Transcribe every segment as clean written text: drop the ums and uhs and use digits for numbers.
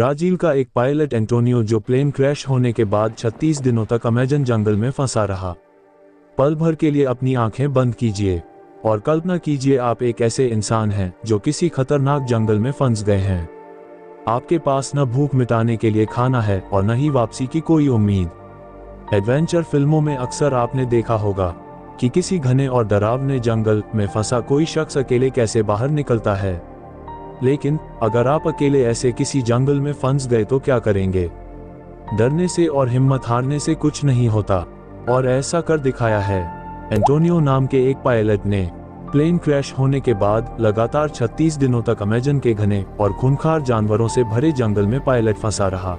Brazil का एक pilot Antonio जो प्लेन क्रैश होने के बाद 36 दिनों तक अमेजन जंगल में फंसा रहा। पल भर के लिए अपनी आंखें बंद कीजिए और कल्पना कीजिए आप एक ऐसे इंसान हैं जो किसी खतरनाक जंगल में फंस गए हैं। आपके पास न भूख मिटाने के लिए खाना है और न ही वापसी की कोई उम्मीद। एडवेंचर फिल्मों में अक्सर आपने देखा होगा कि किसी घने और डरावने जंगल में फंसा कोई शख्स अकेले कैसे बाहर निकलता है। लेकिन अगर आप अकेले ऐसे किसी जंगल में फंस गए तो क्या करेंगे? डरने से और हिम्मत हारने से कुछ नहीं होता, और ऐसा कर दिखाया है। एंटोनियो नाम के एक पायलट ने प्लेन क्रैश होने के बाद लगातार 36 दिनों तक अमेजन के घने और खूंखार जानवरों से भरे जंगल में पायलट फंसा रहा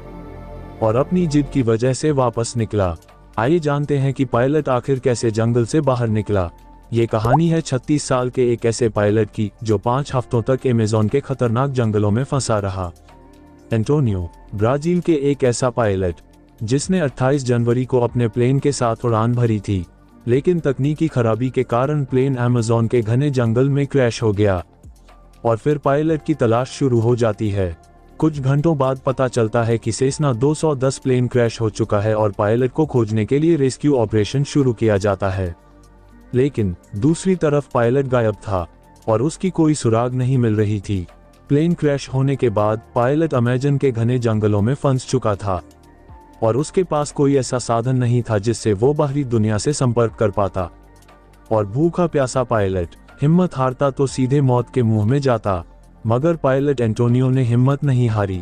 और अपनी जिद की वजह से वापस निकला। आइए जानते हैं कि पायलट आखिर कैसे जंगल से बाहर निकला। ये कहानी है 36 साल के एक ऐसे पायलट की जो 5 हफ्तों तक अमेज़न के खतरनाक जंगलों में फंसा रहा। एंटोनियो, ब्राजील के एक ऐसा पायलट जिसने 28 जनवरी को अपने प्लेन के साथ उड़ान भरी थी, लेकिन तकनीकी खराबी के कारण प्लेन अमेज़न के घने जंगल में क्रैश हो गया और फिर पायलट की तलाश शुरू हो जाती है। कुछ घंटों बाद पता चलता है कि सेस्ना 210 प्लेन क्रैश हो चुका है और पायलट को खोजने के लिए रेस्क्यू ऑपरेशन शुरू किया जाता है। लेकिन दूसरी तरफ पायलट गायब था और उसकी कोई सुराग नहीं मिल रही थी। प्लेन क्रैश होने के बाद पायलट अमेजन के घने जंगलों में फंस चुका था और उसके पास कोई ऐसा साधन नहीं था जिससे वो बाहरी दुनिया से संपर्क कर पाता। और भूखा प्यासा पायलट हिम्मत हारता तो सीधे मौत के मुंह में जाता। मगर पायलट एंटोनियो ने हिम्मत नहीं हारी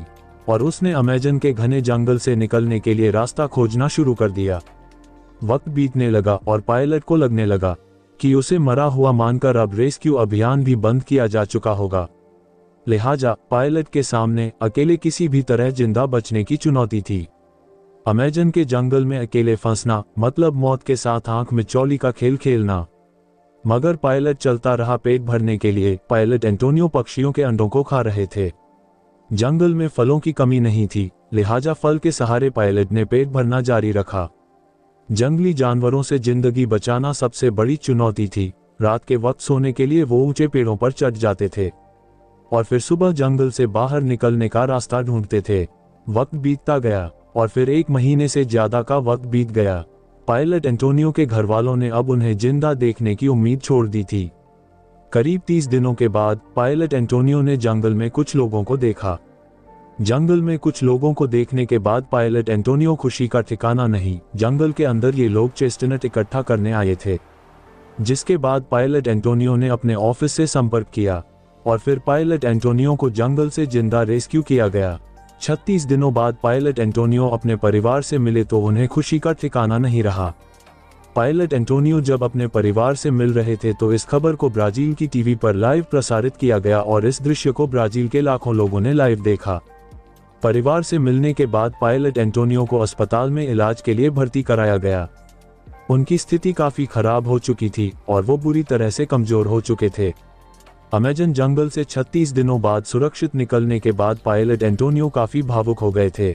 और उसने अमेजन के घने जंगल से निकलने के लिए रास्ता खोजना शुरू कर दिया। वक्त बीतने लगा और पायलट को लगने लगा कि उसे मरा हुआ मानकर अब रेस्क्यू अभियान भी बंद किया जा चुका होगा। लिहाजा पायलट के सामने अकेले किसी भी तरह जिंदा बचने की चुनौती थी। अमेजन के जंगल में अकेले फंसना मतलब मौत के साथ आंख में चौली का खेल खेलना। मगर पायलट चलता रहा पेट भरने के लिए। पायलट एंटोनियो पक्षियों के अंडों को खा रहे थे। जंगल में फलों की कमी नहीं थी, लिहाजा फल के सहारे पायलट ने पेट भरना जारी रखा। जंगली जानवरों से जिंदगी बचाना सबसे बड़ी चुनौती थी। रात के वक्त सोने के लिए वो ऊंचे पेड़ों पर चढ़ जाते थे और फिर सुबह जंगल से बाहर निकलने का रास्ता ढूंढते थे। वक्त बीतता गया और फिर 1 महीने से ज्यादा का वक्त बीत गया। पायलट एंटोनियो के घरवालों ने अब उन्हें जिंदा देखने की उम्मीद छोड़ दी थी। करीब 30 दिनों के बाद पायलट एंटोनियो ने जंगल में कुछ लोगों को देखा। जंगल में कुछ लोगों को देखने के बाद पायलट एंटोनियो खुशी का ठिकाना नहीं। जंगल के अंदर ये लोग चेस्टनट इकट्ठा करने आए थे, जिसके बाद पायलट एंटोनियो ने अपने ऑफिस से संपर्क किया और फिर पायलट एंटोनियो को जंगल से जिंदा रेस्क्यू किया गया। 36 दिनों बाद पायलट एंटोनियो अपने परिवार से मिले तो उन्हें खुशी का ठिकाना नहीं रहा। पायलट एंटोनियो जब अपने परिवार से मिल रहे थे तो इस खबर को ब्राजील की टीवी पर लाइव प्रसारित किया गया और इस दृश्य को ब्राजील के लाखों लोगों ने लाइव देखा। परिवार से मिलने के बाद पायलट एंटोनियो को अस्पताल में इलाज के लिए भर्ती कराया गया। उनकी स्थिति काफी खराब हो चुकी थी और वो बुरी तरह से कमजोर हो चुके थे। अमेजन जंगल से 36 दिनों बाद सुरक्षित निकलने के बाद पायलट एंटोनियो काफी भावुक हो गए थे।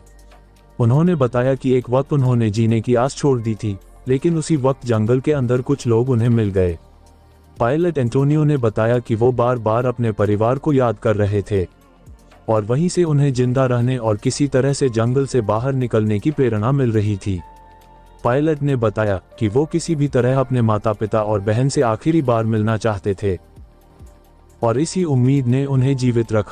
उन्होंने बताया कि एक वक्त उन्होंने जीने की आस छोड़ दी थी, लेकिन उसी वक्त जंगल के अंदर कुछ लोग उन्हें मिल गए। पायलट एंटोनियो ने बताया कि वो बार बार अपने परिवार को याद कर रहे थे और वहीं से उन्हें जिंदा रहने और किसी तरह से जंगल से बाहर निकलने की प्रेरणा मिल रही थी। पायलट ने बताया कि वो किसी भी तरह अपने माता पिता और बहन से आखिरी बार मिलना चाहते थे और इसी उम्मीद ने उन्हें जीवित रखा।